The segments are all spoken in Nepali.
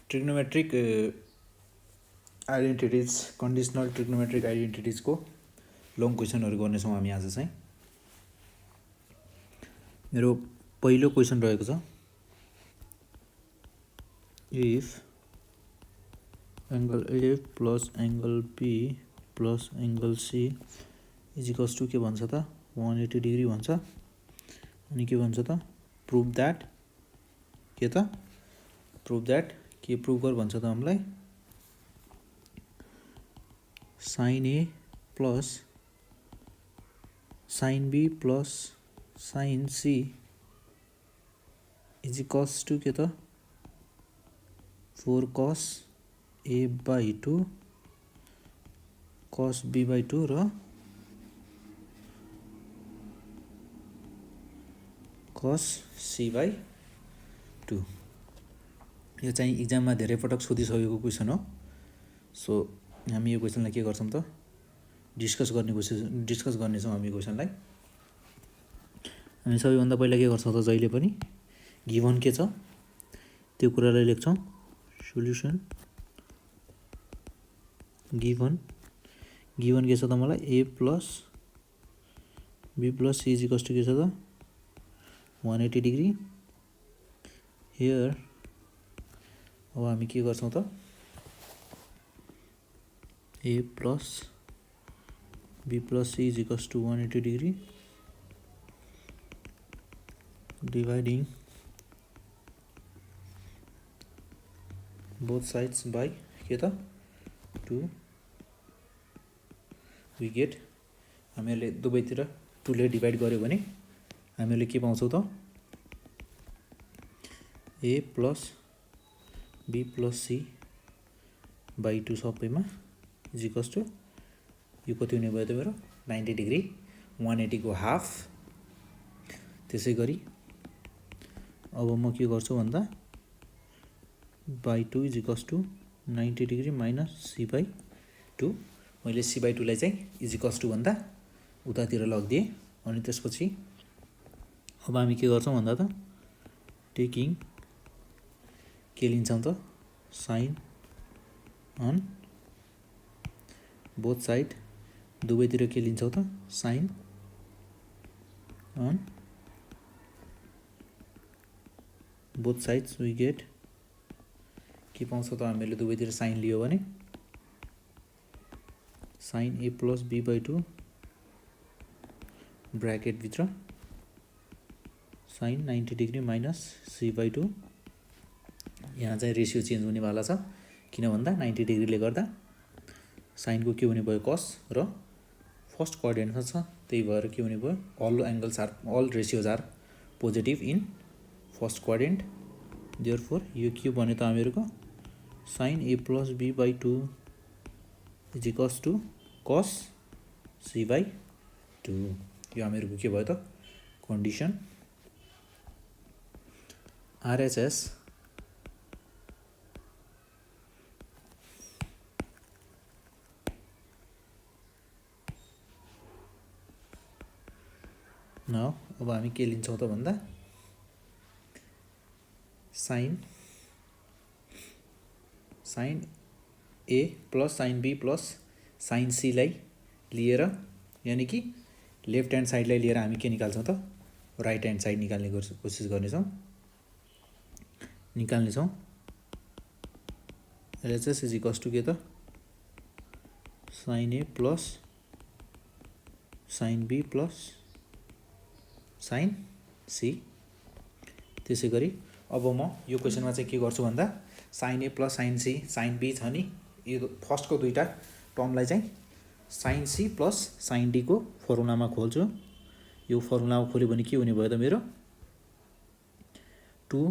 ट्रिग्नोमेट्रिक आइडेन्टिटिज कन्डिसनल ट्रिग्नोमेट्रिक आइडेन्टिटिजको लङ क्वेसनहरू गर्नेछौँ हामी आज चाहिँ। मेरो पहिलो क्वेसन रहेको छ, if angle A plus angle B plus angle C is equals to के भन्छ त 180 डिग्री भन्छ। अनि के भन्छ त प्रुभ द्याट के प्रुभ गर भन्छ त हामीलाई sine A plus sine B plus sine C is equals to के त 4 cos a by 2 cos b by 2 र cos c by 2। यो चाहिँ इक्जाममा धेरै पटक सोधिसकेको क्वेसन हो। सो हामी यो क्वेसनलाई के गर्छौँ त डिस्कस गर्नेछौँ हामी क्वेसनलाई। हामी सबैभन्दा पहिला के गर्छौँ त जहिले पनि गिभन के छ त्यो कुरालाई लेख्छौँ। सोल्युसन गिभन के छ त मलाई A plus B plus C is equals to के छ त 180 डिग्री। हियर अब हामी के गर्छौँ त A plus B plus C is equals to 180 degree dividing both sides by के त 2 वी गेट। हामीहरूले दुवैतिर 2 ले डिभाइड गर्यो भने हामीहरूले के पाउँछौँ त A plus B plus C by 2 सबैमा इज इक्वल्स टु यो कति हुने भयो त मेरो 90 डिग्री 180 को हाफ। त्यसै गरी अब म के गर्छु भन्दा by 2 is equals to 90 degree minus C by 2। मैले सी बाई 2 लाई चाहिँ इज इक्वल्स टु भन्दा उतातिर लगिदिएँ। अनि त्यसपछि अब हामी के गर्छौँ भन्दा त टेकिङ के लिन्छौँ त साइन अन बोथ साइड दुवैतिर के लिन्छौँ त sine on both sides we get के पाउँछ त हामीले दुवैतिर साइन लियो भने sine A plus B by 2 ब्राकेटभित्र sine 90 degree minus C by 2। यहाँ चाहिँ रेसियो चेन्ज हुनेवाला छ किन भन्दा 90 डिग्रीले गर्दा साइनको के हुने भयो कस र फर्स्ट क्वाड्रेन्टमा छ, त्यही भएर के हुने भयो all ratios are positive in first quadrant. Therefore यो के भन्यो त हामीहरूको sine A plus B by 2 is equals to cos C by 2। यो हामीहरूको के भयो त कन्डिसन RHS न। अब हामी के लिन्छौँ त भन्दा sine A plus sine B plus sine C लाई लिएर यानि कि लेफ्ट ह्यान्ड साइडलाई लिएर हामी के निकाल्छौँ त राइट ह्यान्ड साइड निकाल्ने कोसिस गर्नेछौँ। एलएचएस इज इक्वल्स टु के त sine A plus sine B plus sine C. त्यसै गरी अब म यो क्वेसनमा चाहिँ के गर्छु भन्दा sine A plus sine C sine B छ नि यो फर्स्टको दुईवटा टर्मलाई चाहिँ sine C plus sine D को फर्मुलामा खोल्छु। यो फर्मुलामा खोल्यो भने के हुने भयो त मेरो 2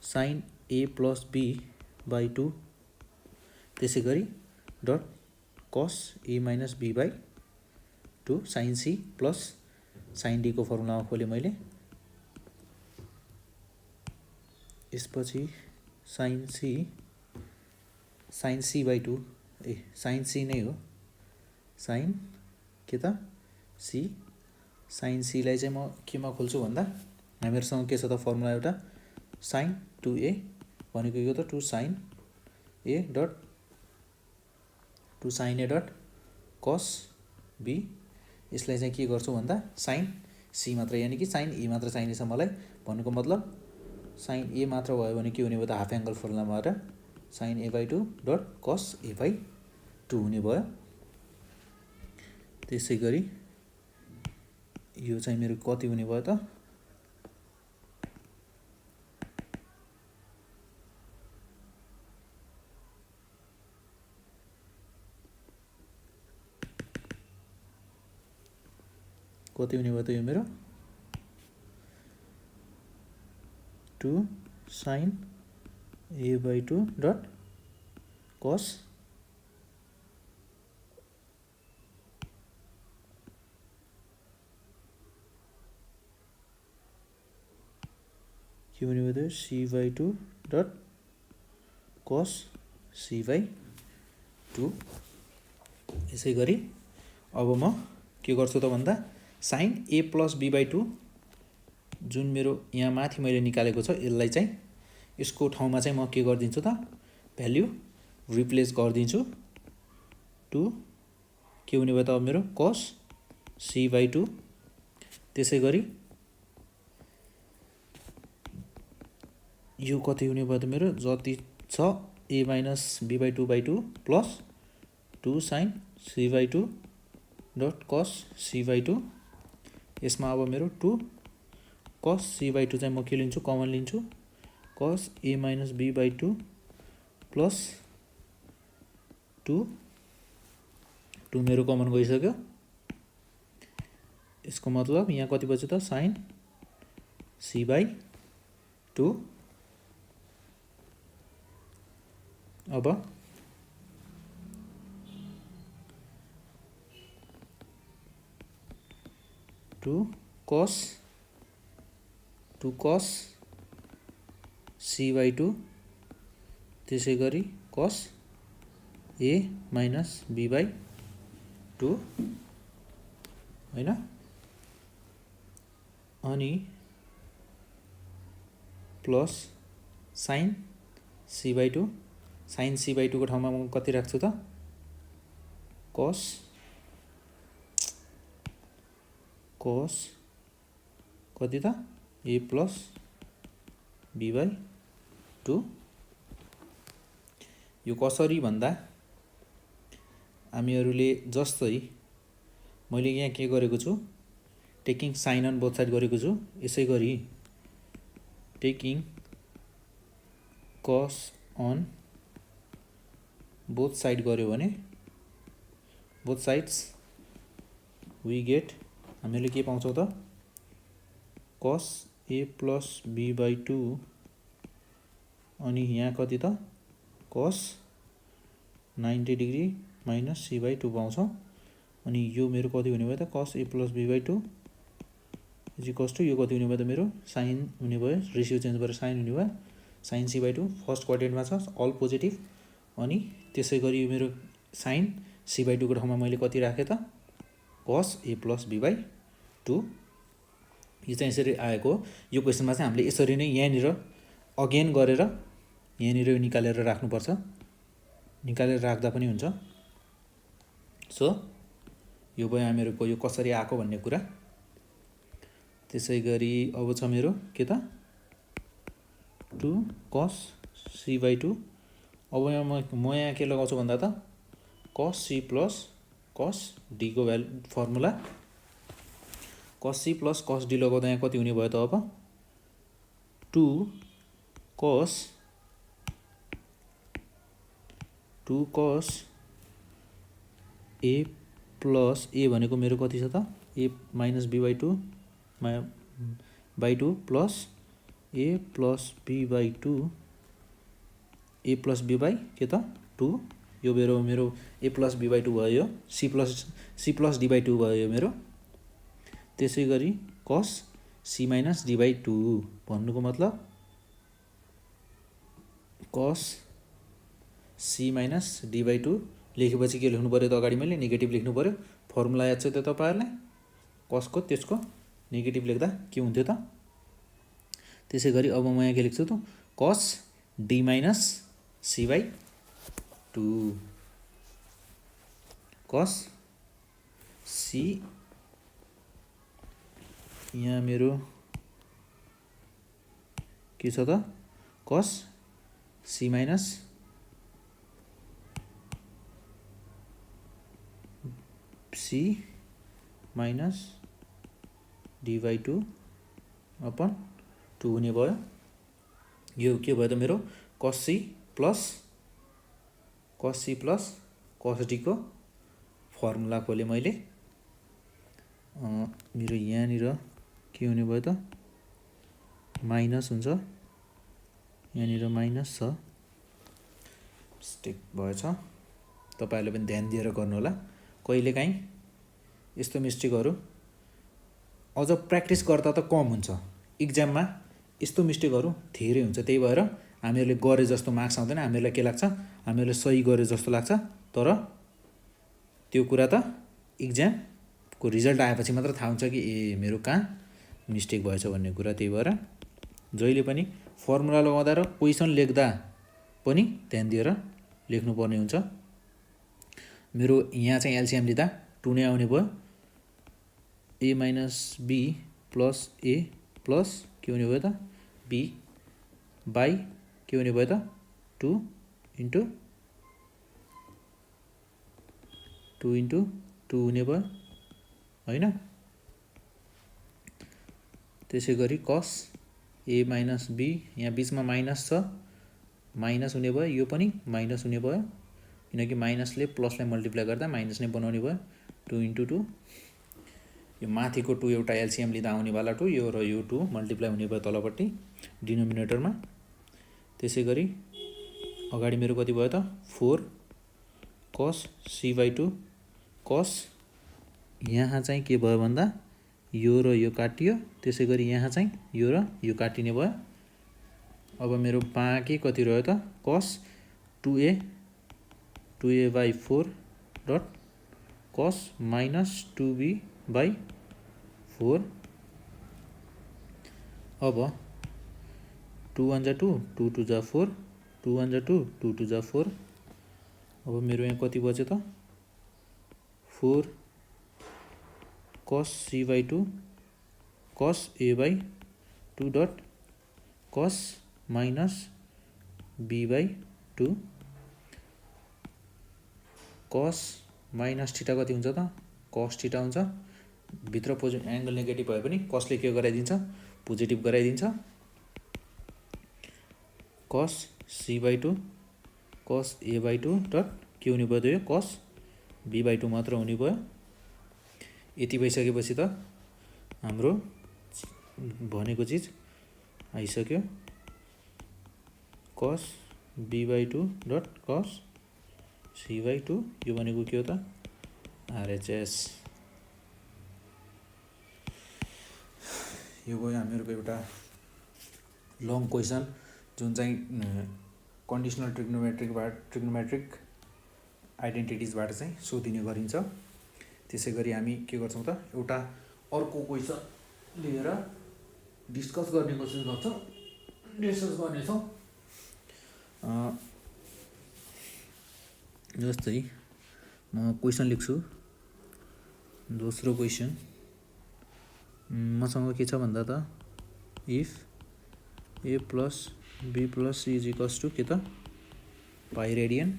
sine A plus B by 2 त्यसै गरी dot cos A minus B by 2 sine C plus sine D को फर्मुलामा खोलेँ मैले। यसपछि sine C by 2 sine C नै हो साइन के त सी साइन सी लाई चाहिँ म केमा खोल्छु भन्दा हामीहरुसँग के छ त फर्मुला एउटा sin 2a भनेको यो त 2 sin a dot cos b। यसलाई चाहिँ के गर्छु भन्दा sin c मात्र, यानी कि sin a मात्र चाहिनेछ मलाई। भन्नुको मतलब sin a मात्र भयो भने के हुने भयो त हाफ एङ्गल फर्मुलाबाट sin a/2 dot cos a/2 हुने भयो। त्यसै गरी यो चाहिँ मेरो कति हुने भयो त कति हुने भयो त यो मेरो 2 sin a/2 डट cos के हुने भयो त c/2 डट cos c/2। यसै गरी अब म के गर्छु त भन्दा sin a प्लस b/2 जुन मेरो यहाँ माथि मैले निकालेको छ यसलाई चाहिँ यसको ठाउँमा चाहिँ म के गरिदिन्छु त भ्याल्यु रिप्लेस गरिदिन्छु। 2 के हुने भयो त अब मेरो cos c/2। त्यसै गरी यो कति हुने भयो त मेरो जति छ a minus b/2/2 plus 2 sin c/2 dot cos c/2। यसमा अब मेरो 2 cos c/2 चाहिँ म के लिन्छु कमन लिन्छु cos a minus b/2 plus 2 मेरो कमन गइसक्यो। यसको मतलब यहाँ कति बच्यो त sin c/2। अब 2 cos c/2 त्यसै गरी cos a माइनस b/2 हैन। अनि प्लस sin c/2 को ठाउँमा म कति राख्छु त cos कति त a प्लस b/2। यो कसरी भन्दा हामीहरूले जस्तै मैले यहाँ के गरेको छु taking sine on both side गरेको छु। यसै गरी taking cos on both side गर्यो भने बोथ साइड्स वी गेट हामीले के पाउँछौँ त cos a प्लस b/2 अनि यहाँ कति त cos 90 डिग्री माइनस c/2 पाउँछौँ। अनि यो मेरो कति हुने भयो त cos a plus b/2 is equals to यो कति हुने भयो त मेरो साइन हुने भयो, रेसियो चेन्ज गरेर साइन हुने भयो sin c/2 फर्स्ट क्वाड्रेन्टमा छ अल पोजिटिभ। अनि त्यसै गरी यो मेरो sin c/2 को ठाउँमा मैले कति राखेँ त cos a प्लस b/2। यो चाहिँ यसरी आएको हो। यो क्वेसनमा चाहिँ हामीले यसरी नै यहाँनिर अगेन गरेर यहाँनिर निकालेर राख्नुपर्छ, निकालेर राख्दा पनि हुन्छ। सो यो भयो हामीहरूको यो कसरी आएको भन्ने कुरा। त्यसै गरी अब छ मेरो के त 2 cos c/2। अब यहाँ म यहाँ के लगाउँछु भन्दा त cos c plus cos d को value formula cos c plus cos d लगाउँदा यहाँ कति हुने भयो त अब 2 cos a प्लस a भनेको मेरो कति छ त a minus b/2 plus a plus b/2 a plus b by के त 2। यो मेरो a प्लस b/2 भयो, c प्लस d/2 भयो मेरो। त्यसै गरी cos c माइनस d/2 भन्नुको मतलब cos c माइनस d/2 लेखेपछि के लेख्नु पर्यो त अगाडि मैले नेगेटिभ लेख्नु पर्यो। फर्मुला याद छ त तपाईहरुलाई cosको त्यसको नेगेटिभ लेख्दा के हुन्थ्यो त। त्यसै गरी अब म यहाँ के लेख्छु त cos D minus C by 2 cos C, यहाँ मेरो के छ त cos C minus C minus D by 2 upon 2 हुने भयो। यो के भयो त मेरो cos C plus cos D को फर्मुला खोले मैले। मेरो यहाँनिर के हुने भयो त माइनस हुन्छ, यहाँनिर माइनस छ, मिस्टेक भएछ। तपाईहरुले पनि ध्यान दिएर गर्नु होला, कहिलेकाहीँ यस्तो मिस्टेकहरु अझ प्र्याक्टिस गर्दा त कम हुन्छ, इक्जाममा यस्तो मिस्टेकहरु धेरै हुन्छ। त्यही भएर हामीहरुले गरे जस्तो मार्क्स आउँदैन। हामीहरुलाई के लाग्छ, हामीहरुले सही गरे जस्तो लाग्छ, तर त्यो कुरा त इक्जामको रिजल्ट आएपछि मात्र थाहा हुन्छ कि ए मेरो कहाँ मिस्टेक भएछ भन्ने कुरा। त्यही भएर जहिले पनि फर्मुला लगाउँदा र क्वेशन लेख्दा पनि ध्यान दिएर लेख्नुपर्ने हुन्छ। मेरो यहाँ चाहिँ एलसीएम लिँदा 2 नै आउने भयो। A minus B plus A plus के हुने भयो त बी बाई के हुने भयो त 2 इन्टु 2 हुने भयो हैन। त्यसै गरी कस ए माइनस बी, यहाँ बीचमा माइनस छ, माइनस हुने भयो, यो पनि माइनस हुने भयो किनकि माइनसले प्लसलाई मल्टिप्लाई गर्दा माइनस नै बनाउने भयो। 2 इन्टु 2, यो माथिको 2 एउटा एलसीएम लिँदा आउनेवाला 2, यो र यो 2 मल्टिप्लाई हुने भयो तलपट्टि डिनोमिनेटरमा। त्यसै गरी अगाडि मेरो कति भयो त 4 कस सी बाई 2 कस, यहाँ चाहिँ के भयो भन्दा यो र यो काटियो, त्यसै गरी यहाँ चाहिँ यो र यो काटिने भयो। अब मेरो बाँकी कति रह्यो त कस 2a बाई 4 डट कस माइनस 2b बाई 4। अब 2 1 जा 2, 2 2 जा 4, 2 1 जा 2, 2 2 जा 4। अब मेरो यहाँ कति बच्यो त 4 कस सी बाई 2 कस ए बाई 2 डट कस माइनस बी बाई 2 कस माइनस थीटा कति हुन्छ त कस थीटा हुन्छ। भित्र एंगल नेगेटिभ भए पनि कसले के गराइदिन्छ पोजिटिभ गराइदिन्छ। कस सी बाई 2 कस ए बाई 2 डट के हुने भयो त यो कस बी बाई 2 मात्र हुने भयो। यति भइसकेपछि त हाम्रो भनेको चिज आइसक्यो। कस बी बाई 2 डट कस सी बाई 2, यो भनेको के हो त आरएचएस। यो भयो हामीहरूको एउटा लङ क्वेसन जुन चाहिँ कन्डिसनल ट्रिग्नोमेट्रिक आइडेन्टिटिजबाट चाहिँ सोधिने गरिन्छ। त्यसै गरी हामी के गर्छौँ त एउटा अर्को क्वेसन लिएर डिस्कस गर्ने कोसिस गर्छौँ, डिस्कस गर्नेछौँ। जस्तै म क्वेसन लेख्छु। दोस्रो क्वेसन मसँग के छ भन्दा त if A plus B plus C is equals to के त पाई रेडियन,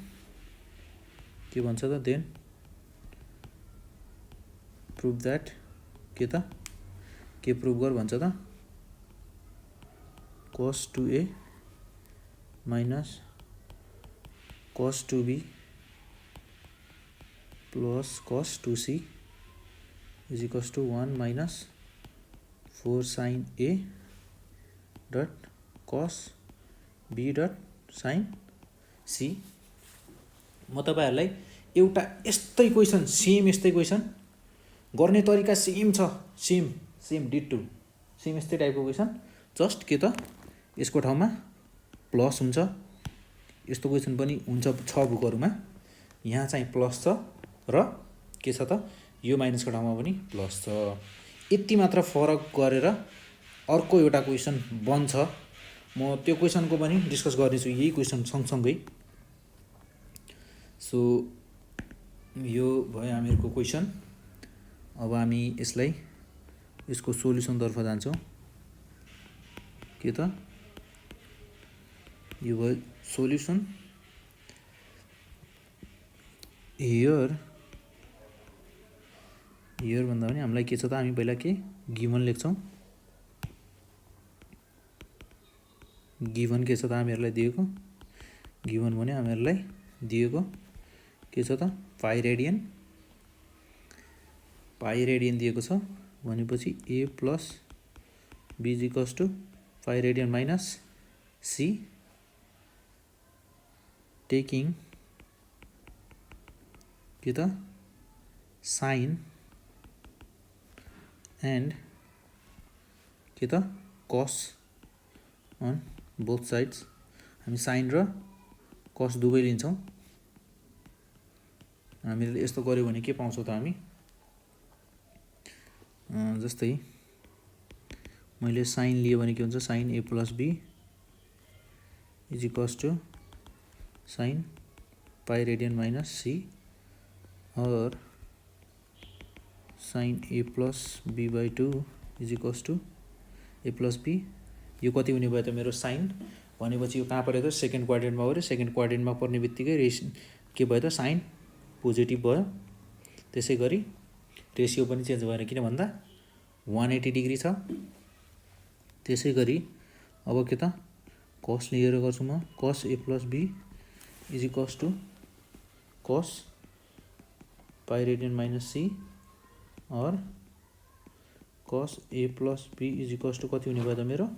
के भन्छ त देन प्रुभ दैट के त के प्रुभ गर भन्छ त cos 2a minus cos 2b plus cos 2c is equals to 1 minus 4 sin a dot cos b dot sin c। म तपाईहरुलाई एउटा यस्तै क्वेसन यस्तै क्वेसन गर्ने तरिका सेम छ, सेम डिटो सेम यस्तै टाइपको क्वेसन, जस्ट के त यसको ठाउँमा प्लस हुन्छ। यस्तो क्वेसन पनि हुन्छ 6 बुकहरुमा, यहाँ चाहिँ प्लस छ र के छ त यो माइनसको ठाउँमा पनि प्लस छ। यति मात्र फरक गरेर अर्को एउटा क्वेसन बन्छ म त्यो क्वेसनको पनि डिस्कस गर्नेछु यही क्वेसन सँगसँगै। सो यो भयो हामीहरूको क्वेसन। अब हामी यसलाई यसको सोल्युसनतर्फ जान्छौँ। के त यो भयो सोल्युसन। हियर भन्दा पनि हामीलाई के छ त, हामी पहिला के गिभन लेख्छौँ। गिभन के छ त हामीहरूलाई दिएको, गिभन भने हामीहरूलाई दिएको के छ त पाई रेडियन दिएको छ भनेपछि a plus b equals to pie radian minus c taking के त साइन एन्ड के त कस अन बोथ साइड्स। हामी साइन र कस दुवै लिन्छौँ। हामीले यस्तो गर्यो भने के पाउँछौँ त हामी, जस्तै मैले साइन लियो भने के हुन्छ, sine a plus b is equals to sine pi radian minus c और sine a plus b by 2 is equals to a plus b। यो कति हुने भयो त मेरो साइन भनेपछि यो कहाँ पऱ्यो त सेकेन्ड क्वाड्रेन्टमा पऱ्यो। सेकेन्ड क्वाड्रेन्टमा पर्ने बित्तिकै के भयो त साइन पोजिटिभ भयो। त्यसै गरी रेसियो पनि चेन्ज भएन, किन भन्दा 180 डिग्री छ। त्यसै गरी अब के त कस लिएर गर्छु म, cos a plus b is equals to cos pi radian minus c और cos a plus b is equals to कति हुने भयो त मेरो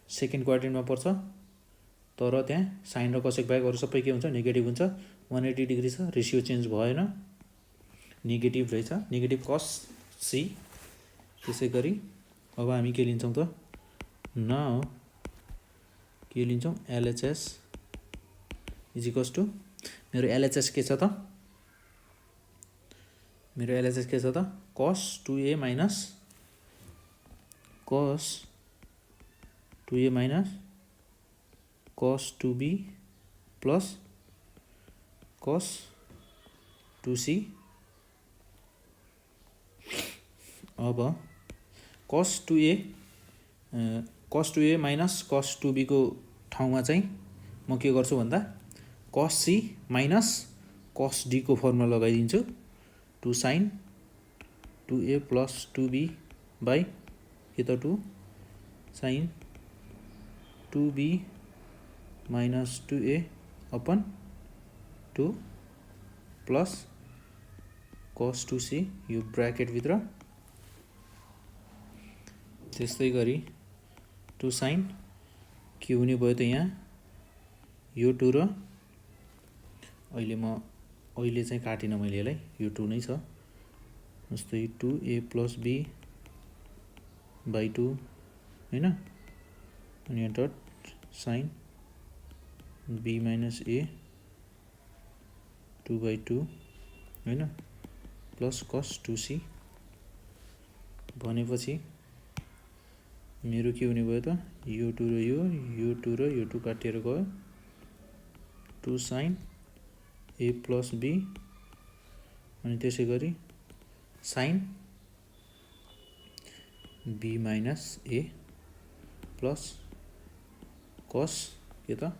सेकेन्ड क्वाड्रेन्टमा पर्छ। तर त्यहाँ साइन र कसेक बाहेक अरू सबै के हुन्छ नेगेटिभ हुन्छ। 180 डिग्री छ, रेसियो चेन्ज भएन, नेगेटिभ रहेछ, नेगेटिभ कस c। त्यसै गरी अब हामी के लिन्छौँ त, नाउ के लिन्छौँ LHS इज इक्वल्स टु मेरो LHS के छ त, मेरो LHS के छ त कस 2a minus cos 2a minus cos 2b plus cos 2c। अब कस 2a माइनस कस 2b को ठाउँमा चाहिँ म के गर्छु भन्दा कस c माइनस कस d को फर्मुला लगाइदिन्छु। 2 sign 2a plus 2b by के त 2 sign 2b minus 2a upon 2 plus cos 2c यो ब्राकेटभित्र। त्यस्तै गरी 2 साइन के हुने भयो त यहाँ यो 2 र अहिले चाहिँ काटिनँ मैले यसलाई, यो 2 नै छ। जस्तै 2a प्लस b बाई 2 होइन, अनि यहाँ dot sine b minus a 2 by 2 होइन प्लस कस 2c भनेपछि मेरो के हुने भयो त यो 2 र यो 2 र यो 2 काटिएर गयो। 2 साइन a प्लस b अनि त्यसै गरी sine b minus a plus cos के त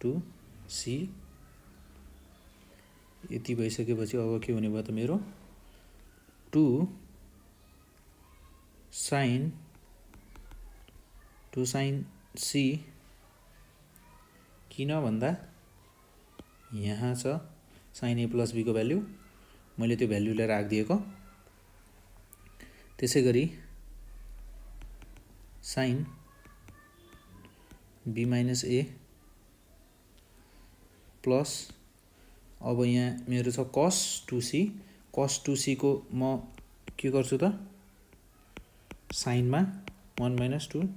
2c। यति भइसकेपछि अब के हुने भयो त मेरो 2 साइन c किन भन्दा यहाँ छ साइन a प्लस b को भ्याल्यु, मैले त्यो भ्याल्युलाई राखिदिएको। त्यसै गरी sine b minus a plus अब यहाँ मेरो छ कस 2c। कस 2c को म के गर्छु त साइनमा 1 माइनस 2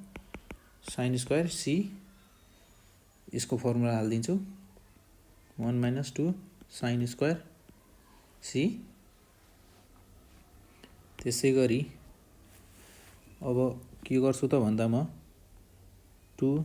साइन स्क्वायर c यसको फर्मुला हालिदिन्छु 1 माइनस 2 साइन स्क्वायर c। त्यसै गरी अब के गर्छु त भन्दा म 2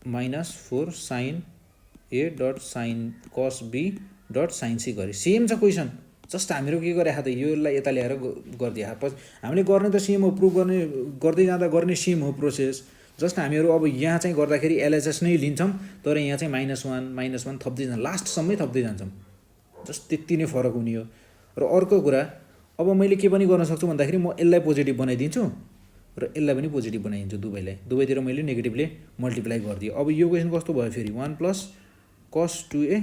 माइनस 4 साइन ए dot sign cos B dot sign C गरे सेम छ क्वेसन जस्ट हामीहरू के गरे त योलाई यता ल्याएर गरिदिए पछि हामीले गर्ने त सेम हो प्रुभ गर्ने गर्दै जाँदा गर्ने सेम हो प्रोसेस जस्ट हामीहरू अब यहाँ चाहिँ गर्दाखेरि एलएचएस नै लिन्छौँ तर यहाँ चाहिँ -1 थप्दै जान्छ लास्टसम्मै थप्दै जान्छौँ जस्ट त्यति नै फरक हुने हो। र अर्को कुरा अब मैले के पनि गर्न सक्छु भन्दाखेरि म यसलाई पोजिटिभ बनाइदिन्छु र यसलाई पनि पोजिटिभ बनाइदिन्छु दुवैतिर मैले नेगेटिभले मल्टिप्लाई गरिदिएँ। अब यो क्वेसन कस्तो भयो फेरि 1 plus cos 2a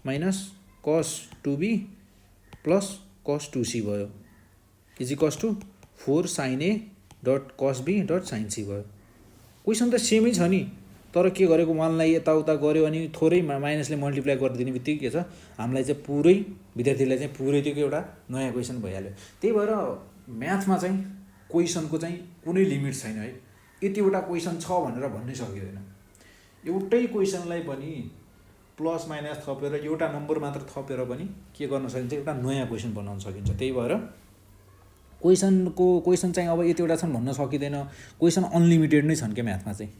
minus cos 2b plus cos 2c भयो is equals to 4 sin a dot cos b dot sin c भयो। क्वेसन त सेमै छ नि तर के गरेको 1 लाई यताउता गऱ्यो अनि थोरै माइनसले मल्टिप्लाई गरिदिने बित्तिकै के छ हामीलाई चाहिँ पुरै विद्यार्थीलाई चाहिँ पुरै त्यो एउटा नयाँ क्वेसन भइहाल्यो। त्यही भएर म्याथमा चाहिँ क्वेसनको चाहिँ कुनै लिमिट छैन है यतिवटा क्वेसन छ भनेर भन्नै सकिँदैन। एउटै क्वेसनलाई पनि प्लस माइनस थपेर एउटा नम्बर मात्र थपेर पनि के गर्न सकिन्छ एउटा नयाँ क्वेसन बनाउन सकिन्छ। त्यही भएर क्वेसन चाहिँ अब यतिवटा छन् भन्न सकिँदैन क्वेसन अनलिमिटेड नै छन् क्या म्याथमा चाहिँ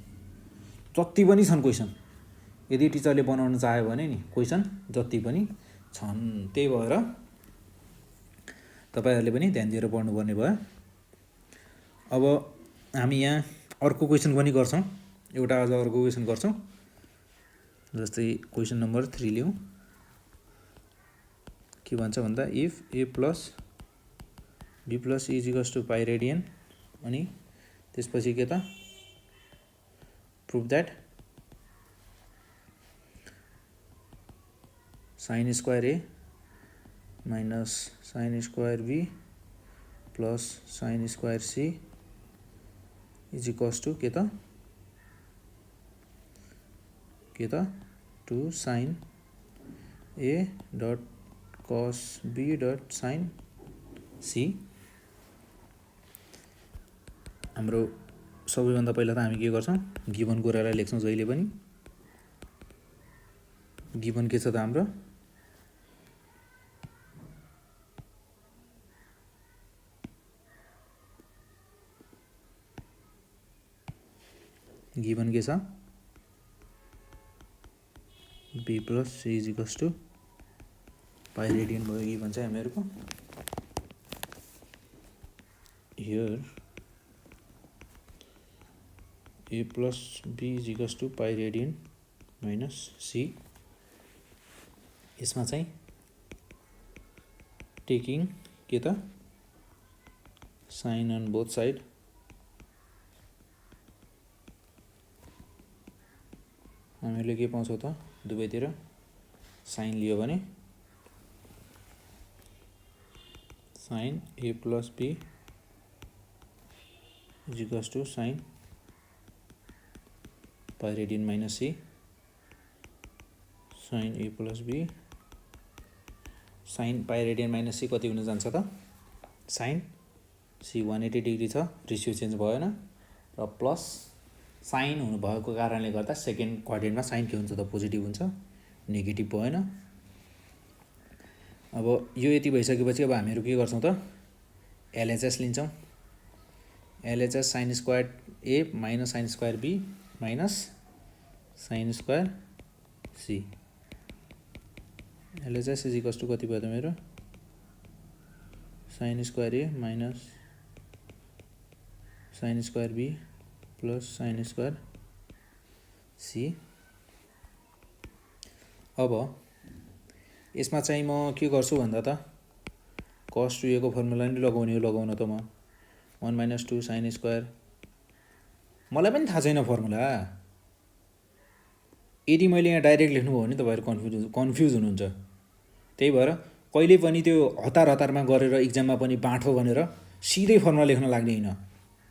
जति पनि छन् क्वेसन यदि टिचरले बनाउन चाह्यो भने नि क्वेसन जति पनि छन्। त्यही भएर तपाईहरुले पनि ध्यान दिएर पढ्नुपर्ने भयो। अब हामी यहाँ अर्को क्वेसन पनि गर्छौं एउटा अझ अर्को क्वेसन गर्छौं जस्तै क्वेसन नम्बर 3 लियौं के भन्छ भन्दा if a plus b plus e is equals to pi radian अनि त्यसपछि के त prove that sin square a minus sin square b plus sin square c is equals to के त 2 sin a dot cos b dot sin c। हाम्रो सबैभन्दा पहिला त हामी के गर्छौं गिवन कुरालाई लेख्छौं जहिले पनि गिवन के छ त हाम्रो गिवन के छ b plus c is equals to pi radian भयो गिवन चाहिँ हामीहरुको here a plus b is equals to pi radian minus c यसमा चाहिँ टेकिङ के त साइन अन बोथ साइड हामीले के पाउँछौं त दुवैतिर साइन लियो भने sine a plus b is equals to sine pi radian minus c sine a plus b sine pi radian minus c कति हुन जान्छ त साइन c 180 डिग्री छ रेशियो चेन्ज भएन र प्लस साइन हुनु भएको कारणले गर्दा सेकेन्ड क्वाड्रेन्टमा साइन के हुन्छ त पोजिटिभ हुन्छ नेगेटिभ भएन। अब यो यति भइसकेपछि अब हामीहरु के गर्छौं त एलएचएस लिन्छौं LHS sin square a minus sin square b minus sin square c LHS is equals to कति भयो त मेरो sin square a minus sin square b plus sin square c। अब यसमा चाहिँ म के गर्छु भन्दा त cos 2a को फर्मुला नि लगाउने हो लगाउन त म 1 minus 2 sin स्क्वायर मलाई पनि थाहा छैन फर्मुला यदि मैले यहाँ डाइरेक्ट लेख्नु भयो भने तपाईहरु कन्फ्युज हुनुहुन्छ। त्यही भएर कहिले पनि त्यो हतारमा गरेर एक्जाममा पनि बाँठो भनेर सिधै फर्मुला लेख्न लाग्ने हैन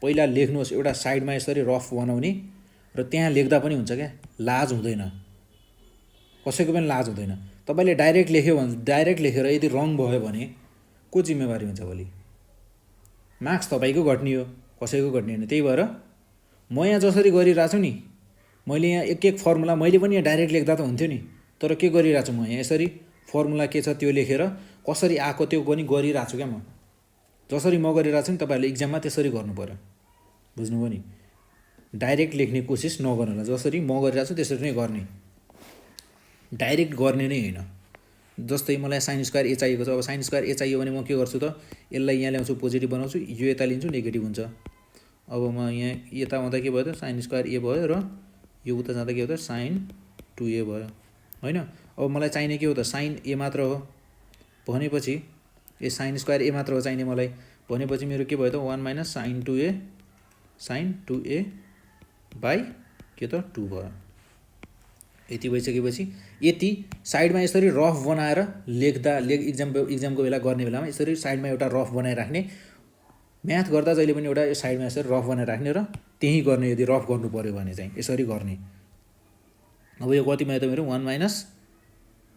पहिला लेख्नुहोस् एउटा साइडमा यसरी रफ बनाउने र त्यहाँ लेख्दा पनि हुन्छ क्या लाज हुँदैन कसैको पनि लाज हुँदैन। तपाईले डाइरेक्ट लेख्यो भने डाइरेक्ट लेखेर यदि रङ भयो भने को जिम्मेवारी हुन्छ भोलि मार्क्स तपाईको घट्ने हो कसैको घट्ने हैन। त्यही भएर म यहाँ जसरी गरिरा छु नि मैले यहाँ एक एक फर्मुला मैले पनि यहाँ डाइरेक्ट लेख्दा त हुन्थ्यो नि तर के गरिरा छु म यहाँ यसरी फर्मुला के छ त्यो लेखेर कसरी आको त्यो पनि गरिरा छु क्या म जसरी म गरिरा छु नि तपाईहरुले एक्जाममा त्यसरी गर्नु पर्यो बुझ्नुभयो नि। डाइरेक्ट लेख्ने कोसिस नगर्नु होला। जसरी म गरिरहेको छु त्यसरी नै गर्ने, डाइरेक्ट गर्ने नै होइन। जस्तै मलाई साइन स्क्वायर ए चाहिएको छ, अब साइन स्क्वायर ए चाहियो भने म के गर्छु त, यसलाई यहाँ ल्याउँछु पोजिटिभ बनाउँछु, यो यता लिन्छु नेगेटिभ हुन्छ। अब म यहाँ यता आउँदा के भयो त साइन स्क्वायर ए भयो र यो उता जाँदा के हो त साइन 2a भयो होइन। अब मलाई चाहिने के हो त साइन ए मात्र हो भनेपछि ए साइन स्क्वायर ए मात्र हो चाहिने मलाई भनेपछि मेरो के भयो त 1 माइनस साइन 2a बाई के त 2 भयो। यति भइसकेपछि यति साइडमा यसरी रफ बनाएर लेख्दा इक्जामको बेला गर्ने बेलामा यसरी साइडमा एउटा रफ बनाइराख्ने, म्याथ गर्दा जहिले पनि एउटा साइडमा यसरी रफ बनाएर राख्ने र त्यही गर्ने। यदि रफ गर्नु पर्यो भने चाहिँ यसरी गर्ने। अब यो कति भयो त मेरो 1 माइनस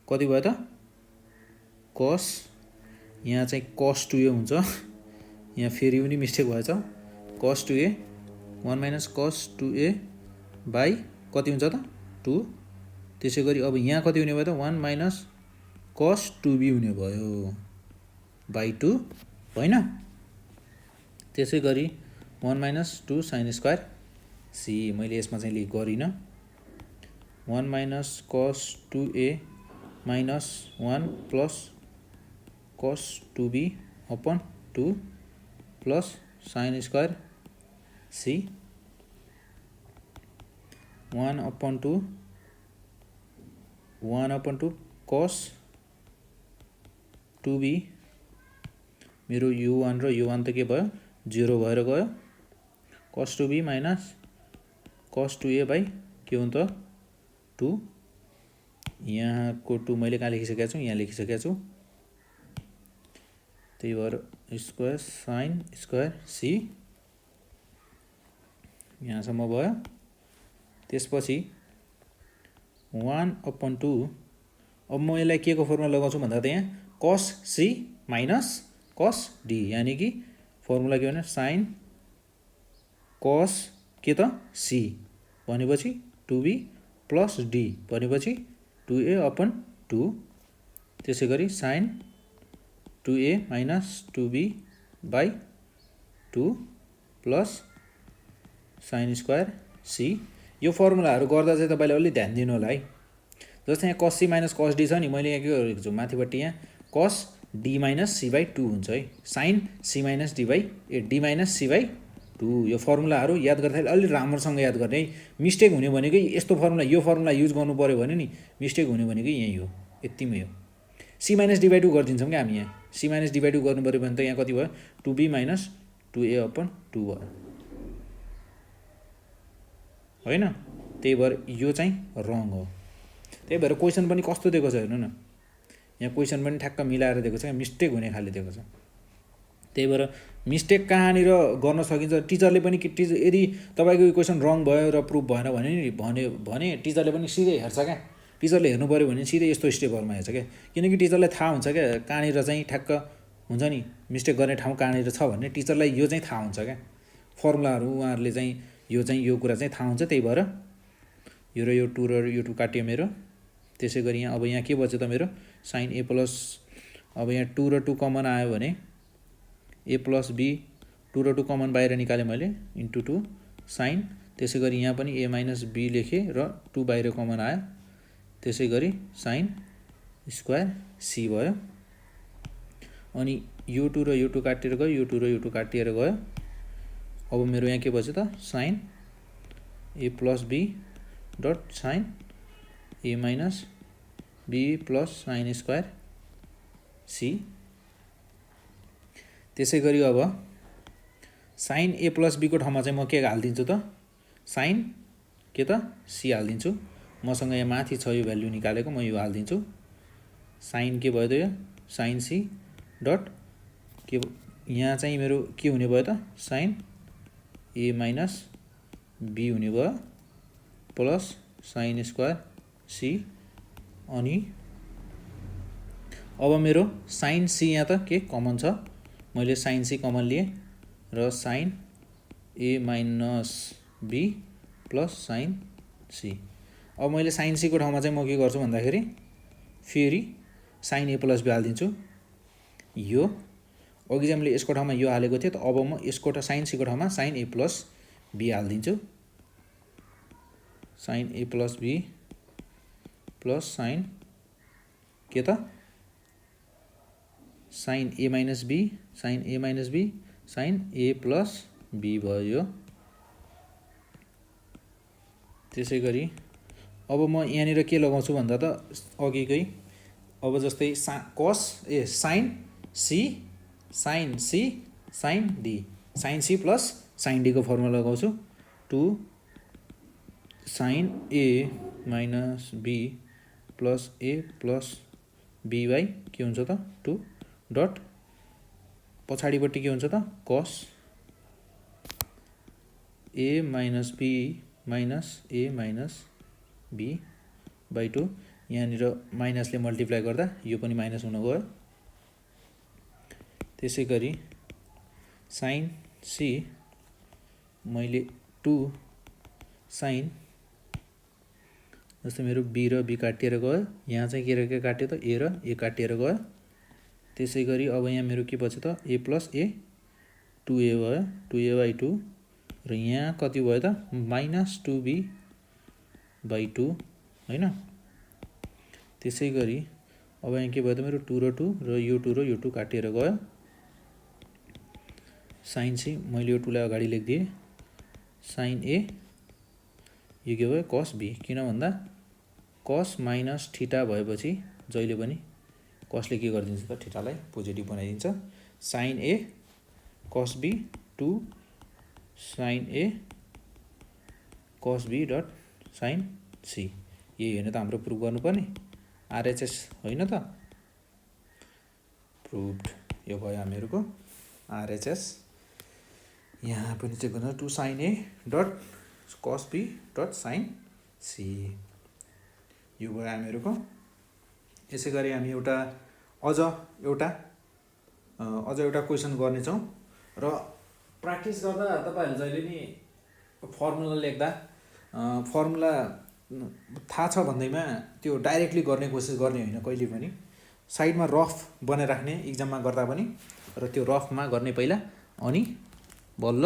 कति भयो त कस, यहाँ चाहिँ कस 2a हुन्छ, यहाँ फेरि पनि मिस्टेक भएछ कस 2a 1 minus cos 2a by कति हुन्छ त 2। त्यसै गरी अब यहाँ कति हुने भयो त 1 माइनस कस 2b हुने भयो बाई 2 होइन। त्यसै गरी 1 माइनस 2 साइन स्क्वायर सी, मैले यसमा चाहिँ लेख गरिनँ। 1 minus cos 2a minus 1 plus cos 2b upon 2 plus sine square C 1 upon 2 कस 2b, मेरो u1 र u1 त के भयो 0 भएर गयो, कस 2b minus cos 2a by के हो त 2। यहाँको 2 मैले कहाँ लेखिसकेको छु, यहाँ लेखिसकेको छु, त्यही भएर स्क्वायर साइन स्क्वायर सी यहाँसम्म भयो। त्यसपछि 1 अपन 2, अब म यसलाई के को फर्मुला लगाउँछु भन्दा त यहाँ कस सी माइनस कस डी, यानि कि फर्मुला के भने साइन कस के त सी भनेपछि 2b प्लस डी भनेपछि 2a अपन 2। त्यसै गरी sine 2a minus 2b by 2 plus sine square C. यो फर्मुलाहरू गर्दा चाहिँ तपाईँले अलि ध्यान दिनु होला है। जस्तै यहाँ कस सी माइनस कस डी छ नि, मैले यहाँ के गरेको छु माथिपट्टि यहाँ कस डी माइनस सी बाई 2 हुन्छ है, sine C minus D by D minus C by 2। यो फर्मुलाहरू याद गर्दाखेरि अलिक राम्रोसँग याद गर्ने है। मिस्टेक हुने भनेकै यस्तो फर्मुला, यो फर्मुला युज गर्नु पऱ्यो भने नि मिस्टेक हुने भनेकै यही हो, यतिमै हो। सी माइनस डी बाई 2 गरिदिन्छौँ क्या हामी, यहाँ सी माइनस डी बाई 2 गर्नु पऱ्यो भने त यहाँ कति भयो 2b माइनस 2a अपन 2 भयो होइन। त्यही भएर यो चाहिँ रङ हो। त्यही भएर क्वेसन पनि कस्तो दिएको छ हेर्नु न, यहाँ क्वेसन पनि ठ्याक्क मिलाएर दिएको छ, मिस्टेक हुने खाले दिएको छ। त्यही भएर मिस्टेक कहाँनिर गर्न सकिन्छ, टिचरले पनि यदि तपाईँको क्वेसन रङ भयो र प्रुफ भएन भने टिचरले पनि सिधै हेर्छ क्या। टिचरले हेर्नु पऱ्यो भने सिधै यस्तो स्टेपहरूमा हेर्छ क्या, किनकि टिचरलाई थाहा हुन्छ क्या कहाँनिर चाहिँ ठ्याक्क हुन्छ नि मिस्टेक गर्ने ठाउँ कहाँनिर छ भन्ने टिचरलाई यो चाहिँ थाहा हुन्छ क्या। फर्मुलाहरू उहाँहरूले चाहिँ यो कुरा चाहिँ थाहा हुन्छ। त्यही भएर यो र यो 2 र यो 2 काटियो मेरो। त्यसै गरी यहाँ अब यहाँ के बच्यो त मेरो साइन ए प्लस, अब यहाँ 2 र 2 कमन आयो भने ए प्लस बी, 2 र 2 कमन बाहिर निकालेँ मैले इन्टु 2 साइन। त्यसै गरी यहाँ पनि ए माइनस बी लेखेँ र 2 बाहिर कमन आयो, त्यसै गरी साइन स्क्वायर सी भयो। अनि यो 2 र यो 2 काटिएर गयो, यो 2 र यो 2 काटिएर गयो। अब मेरो यहाँ के बच्यो त sine A plus B dot sine A minus B plus sine square C. त्यसै गरी अब साइन ए प्लस बीको ठाउँमा चाहिँ म के हालिदिन्छु त साइन के त सी हालिदिन्छु। मसँग यहाँ माथि छ यो भ्याल्यु निकालेको, म यो हालिदिन्छु। साइन के भयो त यो साइन सी डट के, यहाँ चाहिँ मेरो के हुने भयो त साइन ए माइनस बी हुने भयो प्लस साइन स्क्वायर सी। अनि अब मेरो साइन सी यहाँ त के कमन छ, मैले साइन सी कमन लिएँ र sine A minus B plus sine C. अब मैले साइन सीको ठाउँमा चाहिँ म के गर्छु भन्दाखेरि फेरि साइन ए प्लस बी हालिदिन्छु। यो अघि चाहिँ मैले यसको ठाउँमा यो हालेको थिएँ, त अब म यसको साइन सीको ठाउँमा साइन ए प्लस बी हालिदिन्छु। Sine A plus B plus sine के त sine A minus B sine A plus B भयो। त्यसै गरी अब म यहाँनिर के लगाउँछु भन्दा त अघिकै अब जस्तै sine C plus sine D को फर्मुला लगाउँछु 2 sine A minus B plus A plus B by के हुन्छ त 2 डट पछाडिपट्टि के हुन्छ त cos A minus B minus A minus B by 2 यहाँनिर माइनसले मल्टिप्लाई गर्दा यो पनि माइनस हुन गयो। त्यसै गरी साइन सी मैले 2 साइन जस्तै मेरो बी र बी काटिएर गयो, यहाँ चाहिँ के र के काट्यो त ए र ए काटिएर गयो। त्यसै गरी अब यहाँ मेरो के बच्यो त ए प्लस ए 2a भयो 2a बाई 2 र यहाँ कति भयो त माइनस 2b बाई 2 होइन। त्यसै गरी अब यहाँ के भयो त मेरो 2 र 2 र यो 2 र यो 2 काटिएर गयो। साइन सी मैले यो 2 लाई अगाडि लेखिदिएँ, साइन ए यो के भयो कस बी, किन भन्दा कस माइनस थीटा भएपछि जहिले पनि कसले के गरिदिन्छ त थीटालाई पोजिटिभ बनाइदिन्छ। साइन ए कस बी 2 साइन ए cos B dot sign C, यही होइन त हाम्रो प्रुभ गर्नुपर्ने आरएचएस होइन त, प्रुभड यो भयो हामीहरूको आरएचएस। यहाँ पनि चेक गर्नु 2 साइन ए dot cos B dot sign C, यो भयो हामीहरूको। यसै गरी हामी अझ एउटा क्वेसन गर्नेछौँ र प्र्याक्टिस गर्दा तपाईँहरू जहिले नि फर्मुला लेख्दा फर्मुला थाहा छ भन्दैमा त्यो डाइरेक्टली गर्ने कोसिस गर्ने होइन, कहिले पनि साइडमा रफ बनाइराख्ने इक्जाममा गर्दा पनि, र त्यो रफमा गर्ने पहिला अनि बल्ल